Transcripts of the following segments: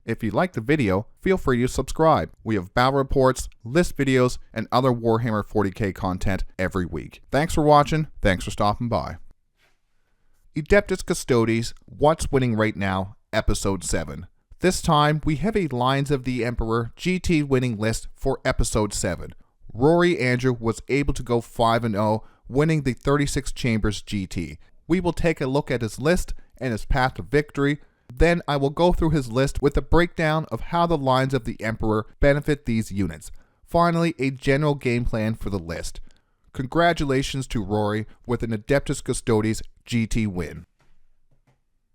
If you liked the video, feel free to subscribe. We have battle reports, list videos, and other Warhammer 40K content every week. Thanks for watching, thanks for stopping by. Adeptus Custodes, What's Winning Right Now, Episode 7. This time, we have a Lines of the Emperor GT winning list for Episode 7. Rory Andrew was able to go 5-0, winning the 36 Chambers GT. We will take a look at his list and his path to victory. Then I will go through his list with a breakdown of how the Lines of the Emperor benefit these units. Finally, a general game plan for the list. Congratulations to Rory with an Adeptus Custodes GT win.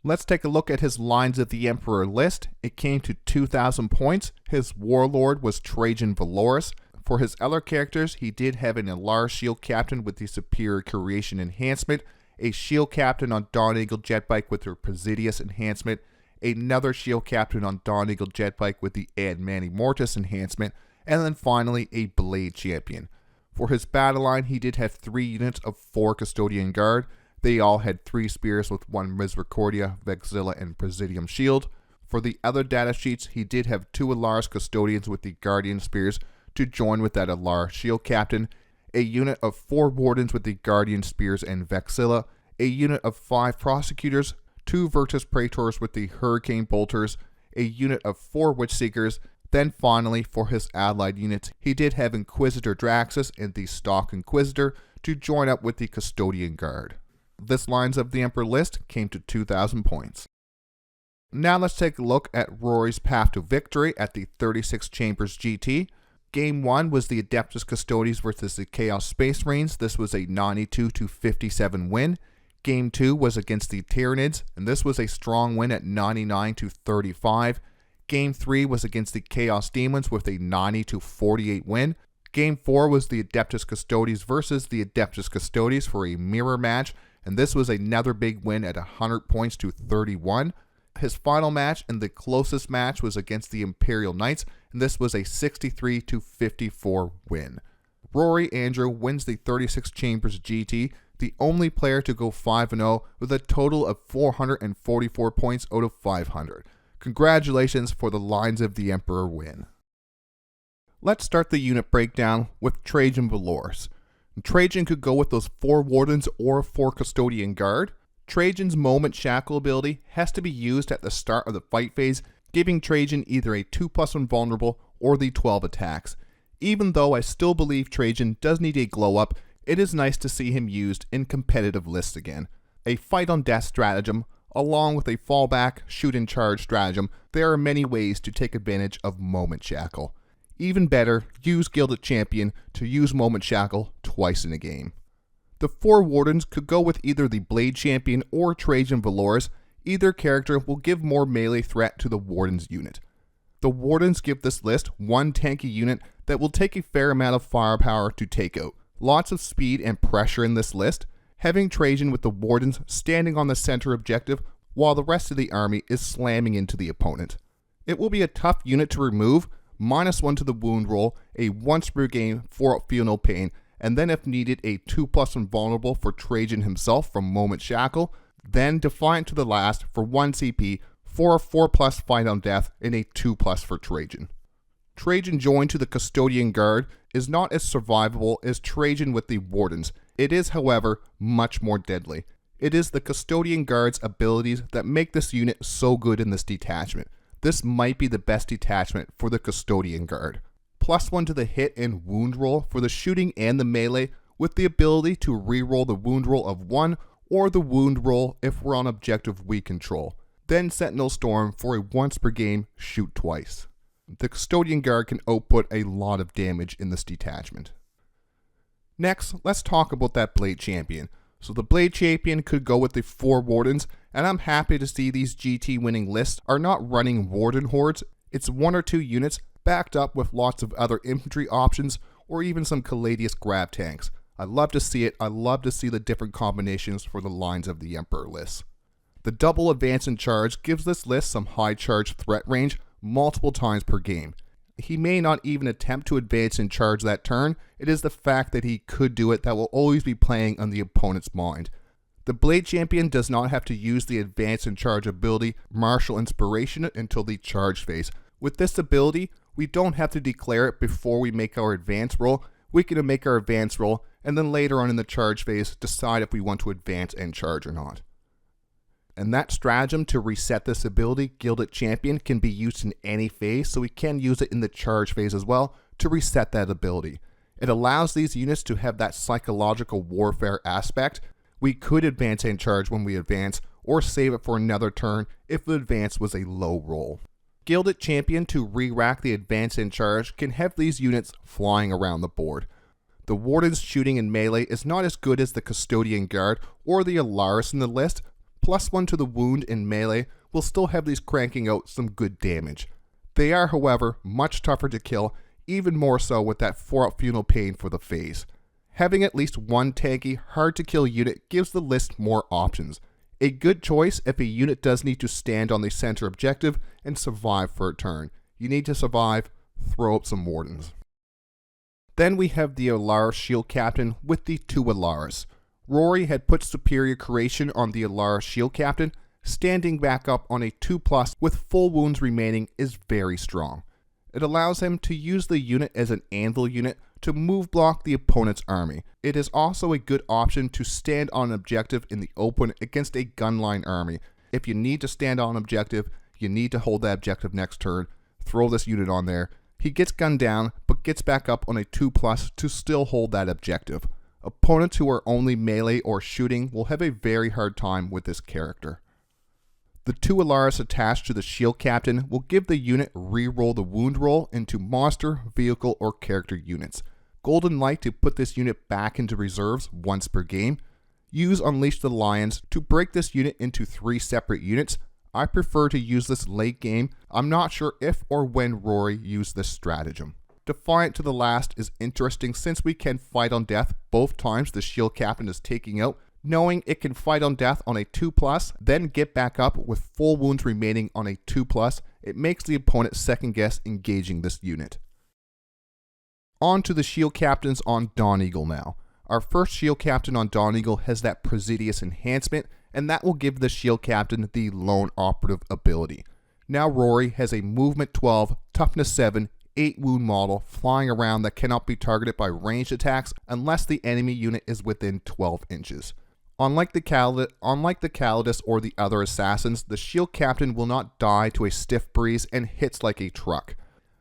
Let's take a look at his Lines of the Emperor list. It came to 2,000 points. His warlord was Trajann Valoris. For his other characters, he did have an Allarus shield captain with the superior creation enhancement, a shield captain on Dawn Eagle Jetbike with her Presidius enhancement, another shield captain on Dawn Eagle Jetbike with the Ad Mani Mortis enhancement, and then finally a Bladechampion. For his battle line, he did have 3 units of 4 Custodian Guard. They all had 3 spears with 1 Misericordia, Vexilla, and Presidium shield. For the other data sheets, he did have 2 Allarus Custodians with the Guardian spears to join with that Allarus shield captain, a unit of 4 Wardens with the Guardian Spears and Vexilla, a unit of 5 Prosecutors, 2 Vertus Praetors with the Hurricane Bolters, a unit of 4 Witchseekers. Then finally, for his allied units, he did have Inquisitor Draxus and the Stock Inquisitor to join up with the Custodian Guard. This Lines of the Emperor list came to 2,000 points. Now let's take a look at Rory's path to victory at the 36 Chambers GT. Game 1 was the Adeptus Custodes versus the Chaos Space Marines. This was a 92-57 win. Game 2 was against the Tyranids, and this was a strong win at 99-35. Game 3 was against the Chaos Demons with a 90-48 win. Game 4 was the Adeptus Custodes versus the Adeptus Custodes for a mirror match, and this was another big win at 100 points to 31. His final match and the closest match was against the Imperial Knights, and this was a 63-54 win. Rory Andrew wins the 36 Chambers GT, the only player to go 5-0 with a total of 444 points out of 500. Congratulations for the Lines of the Emperor win. Let's start the unit breakdown with Trajann Valoris. Trajann could go with those 4 Wardens or 4 Custodian Guard. Trajann's Moment Shackle ability has to be used at the start of the fight phase, giving Trajann either a 2+1 vulnerable or the 12 attacks. Even though I still believe Trajann does need a glow up, it is nice to see him used in competitive lists again. A fight on death stratagem, along with a fallback shoot and charge stratagem, there are many ways to take advantage of Moment Shackle. Even better, use Gilded Champion to use Moment Shackle twice in a game. The 4 Wardens could go with either the Bladechampion or Trajann Valoris. Either character will give more melee threat to the Wardens unit. The Wardens give this list one tanky unit that will take a fair amount of firepower to take out. Lots of speed and pressure in this list, having Trajann with the Wardens standing on the center objective while the rest of the army is slamming into the opponent. It will be a tough unit to remove, -1 to the wound roll, a once per game for Feel No Pain, and then if needed a 2+1 vulnerable for Trajann himself from Moment Shackle, then Defiant to the last for 1 CP for a 4+ fight on death and a 2+ for Trajann. Trajann joined to the Custodian Guard is not as survivable as Trajann with the Wardens. It is, however, much more deadly. It is the Custodian Guard's abilities that make this unit so good in this detachment. This might be the best detachment for the Custodian Guard. +1 to the hit and wound roll for the shooting and the melee, with the ability to reroll the wound roll of 1 or the wound roll if we're on objective we control. Then Sentinel Storm for a once per game shoot twice. The Custodian Guard can output a lot of damage in this detachment. Next, let's talk about that Bladechampion. So the Bladechampion could go with the 4 Wardens, and I'm happy to see these GT winning lists are not running Warden hordes. It's 1 or 2 units backed up with lots of other infantry options or even some Caladius Grav-tanks. I love to see it. I love to see the different combinations for the Lines of the Emperor lists. The double advance and charge gives this list some high charge threat range multiple times per game. He may not even attempt to advance and charge that turn. It is the fact that he could do it that will always be playing on the opponent's mind. The Bladechampion does not have to use the advance and charge ability Martial Inspiration until the charge phase. With this ability, we don't have to declare it before we make our advance roll. We can make our advance roll and then later on in the charge phase decide if we want to advance and charge or not. And that stratagem to reset this ability, Gilded Champion, can be used in any phase, so we can use it in the charge phase as well to reset that ability. It allows these units to have that psychological warfare aspect. We could advance and charge when we advance, or save it for another turn if the advance was a low roll. Gilded Champion to re-rack the advance and charge can have these units flying around the board. The Wardens shooting in melee is not as good as the Custodian Guard or the Allarus in the list. +1 to the wound in melee will still have these cranking out some good damage. They are, however, much tougher to kill, even more so with that 4-up Funeral Pain for the phase. Having at least one tanky, hard to kill unit gives the list more options. A good choice if a unit does need to stand on the center objective and survive for a turn. You need to survive, throw up some Wardens. Then we have the Allarus Shield Captain with the 2 Allarus. Rory had put Superior Creation on the Allarus Shield Captain. Standing back up on a 2+ with full wounds remaining is very strong. It allows him to use the unit as an anvil unit to move block the opponent's army. It is also a good option to stand on an objective in the open against a gunline army. If you need to stand on an objective, you need to hold that objective next turn, throw this unit on there. He gets gunned down, but gets back up on a 2+ to still hold that objective. Opponents who are only melee or shooting will have a very hard time with this character. The 2 Allarus attached to the Shield Captain will give the unit re-roll the wound roll into monster, vehicle, or character units. Golden Light to put this unit back into reserves once per game. Use Unleash the Lions to break this unit into 3 separate units. I prefer to use this late game. I'm not sure if or when Rory used this stratagem. Defiant to the last is interesting since we can fight on death both times the Shield Captain is taking out. Knowing it can fight on death on a 2+, then get back up with full wounds remaining on a 2+, it makes the opponent second guess engaging this unit. On to the Shield Captains on Dawn Eagle now. Our first Shield Captain on Dawn Eagle has that Presidius enhancement, and that will give the Shield Captain the Lone Operative ability. Now Rory has a Movement 12, Toughness 7, 8 wound model flying around that cannot be targeted by ranged attacks unless the enemy unit is within 12 inches. Unlike the Caladius or the other assassins, the Shield Captain will not die to a stiff breeze and hits like a truck.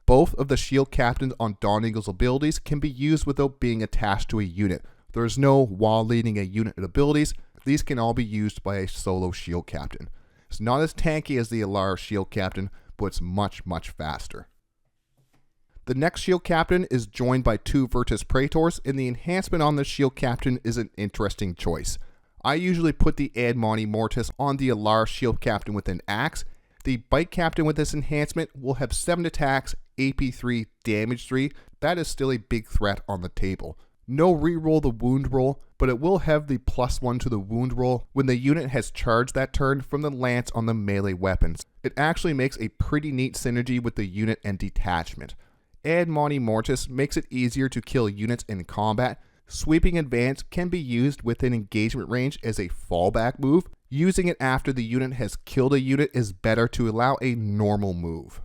Both of the Shield Captains on Dawn Eagle's abilities can be used without being attached to a unit. There is no while leading a unit abilities. These can all be used by a solo Shield Captain. It's not as tanky as the Allarus Shield Captain, but it's much faster. The next Shield Captain is joined by 2 Vertus Praetors, and the enhancement on the Shield Captain is an interesting choice. I usually put the Ad Monte Mortis on the Allarus Shield Captain with an axe. The Bite Captain with this enhancement will have 7 attacks, AP 3, damage 3. That is still a big threat on the table. No reroll the wound roll, but it will have the +1 to the wound roll when the unit has charged that turn from the lance on the melee weapons. It actually makes a pretty neat synergy with the unit and detachment. Ad Monte Mortis makes it easier to kill units in combat. Sweeping Advance can be used within engagement range as a fallback move. Using it after the unit has killed a unit is better to allow a normal move.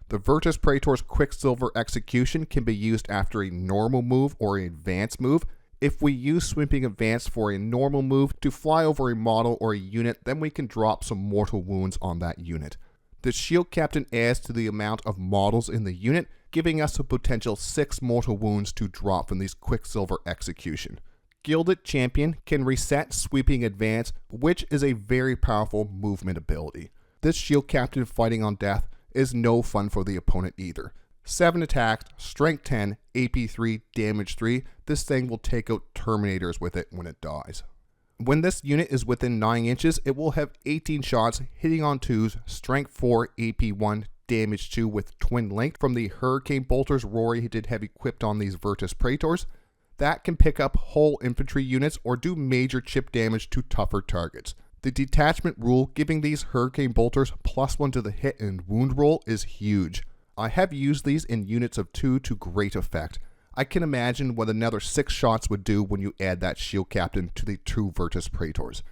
The Vertus Praetor's Quicksilver Execution can be used after a normal move or an advance move. If we use Sweeping Advance for a normal move to fly over a model or a unit, then we can drop some mortal wounds on that unit. The Shield Captain adds to the amount of models in the unit, giving us a potential 6 mortal wounds to drop from these Quicksilver Execution. Gilded Champion can reset Sweeping Advance, which is a very powerful movement ability. This Shield Captain fighting on death is no fun for the opponent either. 7 attacks, strength 10, AP 3, damage 3. This thing will take out Terminators with it when it dies. When this unit is within 9 inches, it will have 18 shots, hitting on 2s, strength 4, AP 1, damage 2 with twin length from the Hurricane Bolters Rory did have equipped on these Vertus Praetors. That can pick up whole infantry units or do major chip damage to tougher targets. The detachment rule giving these Hurricane Bolters +1 to the hit and wound roll is huge. I have used these in units of 2 to great effect. I can imagine what another 6 shots would do when you add that shield captain to the 2 Vertus Praetors.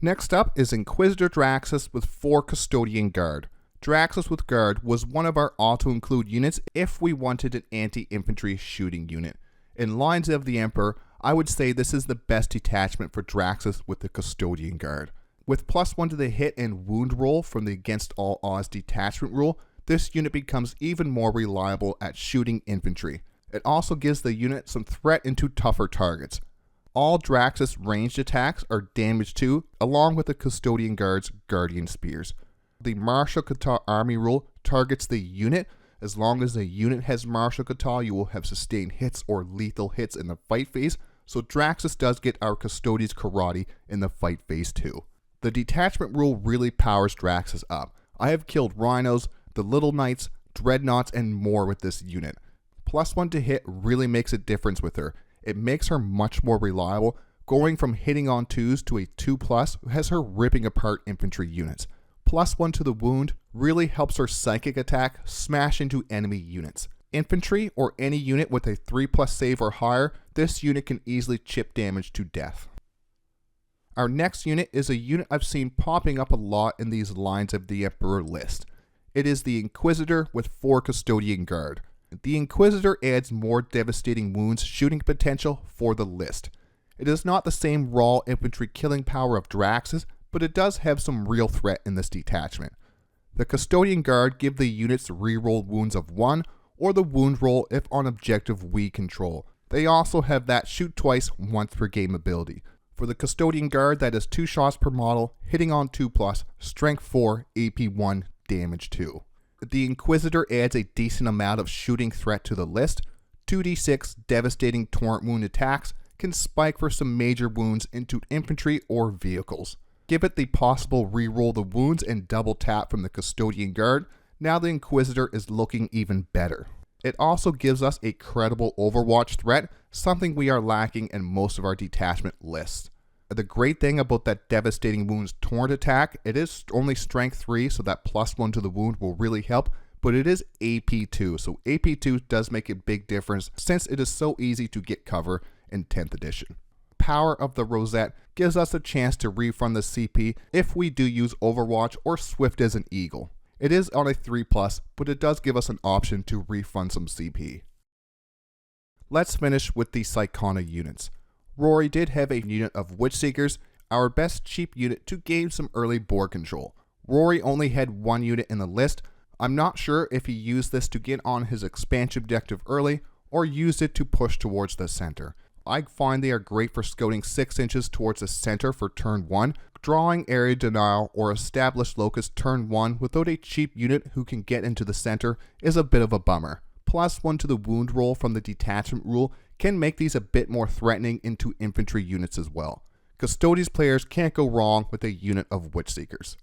Next up is Inquisitor Draxus with 4 Custodian Guard. Draxus with Guard was one of our auto-include units if we wanted an anti-infantry shooting unit. In Lines of the Emperor, I would say this is the best detachment for Draxus with the Custodian Guard. With +1 to the hit and wound roll from the Against All Odds detachment rule, this unit becomes even more reliable at shooting infantry. It also gives the unit some threat into tougher targets. All Draxus ranged attacks are damage 2, along with the Custodian Guard's Guardian Spears. The Martial Kata army rule targets the unit. As long as the unit has Martial Kata, you will have sustained hits or lethal hits in the fight phase, so Draxus does get our Custodes Karate in the fight phase too. The detachment rule really powers Draxus up. I have killed Rhinos, the Little Knights, Dreadnoughts, and more with this unit. +1 to hit really makes a difference with her. It makes her much more reliable, going from hitting on 2s to a 2+ has her ripping apart infantry units. +1 to the wound really helps her psychic attack smash into enemy units. Infantry or any unit with a 3+ save or higher, this unit can easily chip damage to death. Our next unit is a unit I've seen popping up a lot in these Lines of the Emperor list. It is the Inquisitor with 4 Custodian Guard. The Inquisitor adds more devastating wounds shooting potential for the list. It is not the same raw infantry killing power of Draxus, but it does have some real threat in this detachment. The Custodian Guard give the units reroll wounds of 1, or the wound roll if on objective we control. They also have that shoot twice once per game ability. For the Custodian Guard, that is 2 shots per model, hitting on 2+, strength 4, AP 1, damage 2. The Inquisitor adds a decent amount of shooting threat to the list. 2d6 devastating torrent wound attacks can spike for some major wounds into infantry or vehicles. Give it the possible reroll the wounds and double tap from the Custodian Guard. Now the Inquisitor is looking even better. It also gives us a credible Overwatch threat, something we are lacking in most of our detachment lists. The great thing about that devastating wounds torrent attack, it is only strength 3, so that +1 to the wound will really help, but it is AP 2, so AP 2 does make a big difference since it is so easy to get cover in 10th edition. Power of the Rosette gives us a chance to refund the CP if we do use Overwatch or Swift as an Eagle. It is on a 3+, but it does give us an option to refund some CP. Let's finish with the Psychona units. Rory did have a unit of Witchseekers, our best cheap unit to gain some early board control. Rory only had 1 unit in the list. I'm not sure if he used this to get on his expansion objective early or used it to push towards the center. I find they are great for scouting 6 inches towards the center for turn 1, drawing area denial or establish locus turn 1 without a cheap unit who can get into the center is a bit of a bummer. +1 to the wound roll from the detachment rule can make these a bit more threatening into infantry units as well. Custodes players can't go wrong with a unit of Witchseekers.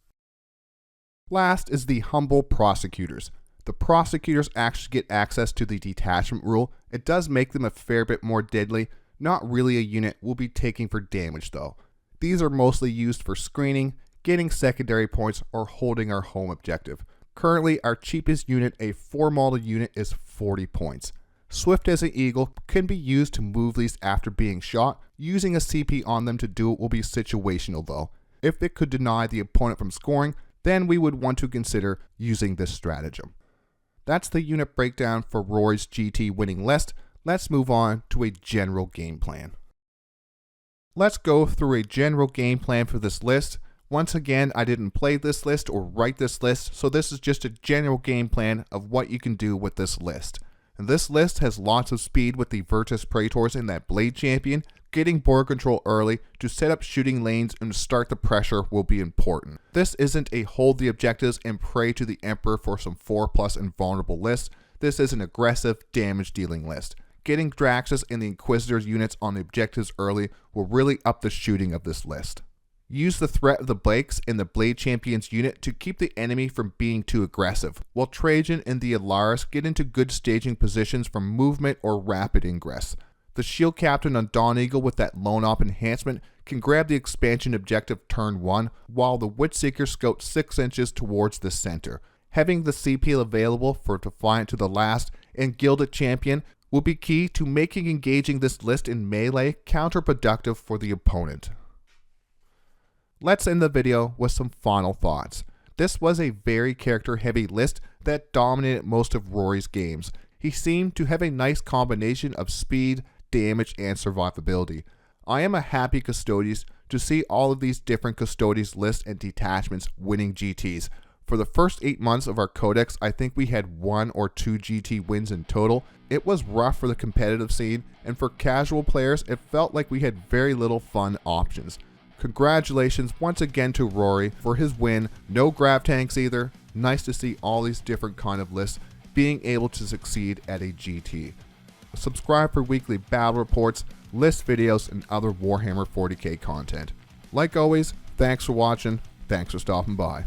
Last is the humble Prosecutors. The Prosecutors actually get access to the detachment rule. It does make them a fair bit more deadly. Not really a unit we'll be taking for damage though. These are mostly used for screening, getting secondary points, or holding our home objective. Currently, our cheapest unit, a 4 model unit, is 40 points. Swift as an Eagle can be used to move these after being shot. Using a CP on them to do it will be situational though. If it could deny the opponent from scoring, then we would want to consider using this stratagem. That's the unit breakdown for Rory's GT winning list. Let's move on to a general game plan. Let's go through a general game plan for this list. Once again, I didn't play this list or write this list, so this is just a general game plan of what you can do with this list. And this list has lots of speed with the Vertus Praetors in that Bladechampion. Getting board control early to set up shooting lanes and start the pressure will be important. This isn't a hold the objectives and pray to the Emperor for some 4+ invulnerable list. This is an aggressive damage dealing list. Getting Draxus and the Inquisitor's units on the objectives early will really up the shooting of this list. Use the threat of the Blakes and the Bladechampion's unit to keep the enemy from being too aggressive, while Trajann and the Allarus get into good staging positions for movement or rapid ingress. The shield captain on Dawn Eagle with that lone op enhancement can grab the expansion objective turn 1, while the Witchseeker scouts 6 inches towards the center. Having the CP available for Defiant to the Last and Gilded Champion will be key to making engaging this list in melee counterproductive for the opponent. Let's end the video with some final thoughts. This was a very character-heavy list that dominated most of Rory's games. He seemed to have a nice combination of speed, damage, and survivability. I am a happy Custodian to see all of these different Custodians lists and detachments winning GTs. For the first 8 months of our codex, I think we had 1 or 2 GT wins in total. It was rough for the competitive scene, and for casual players, it felt like we had very little fun options. Congratulations once again to Rory for his win. No Grav-tanks either. Nice to see all these different kind of lists being able to succeed at a GT. Subscribe for weekly battle reports, list videos, and other Warhammer 40K content. Like always, thanks for watching. Thanks for stopping by.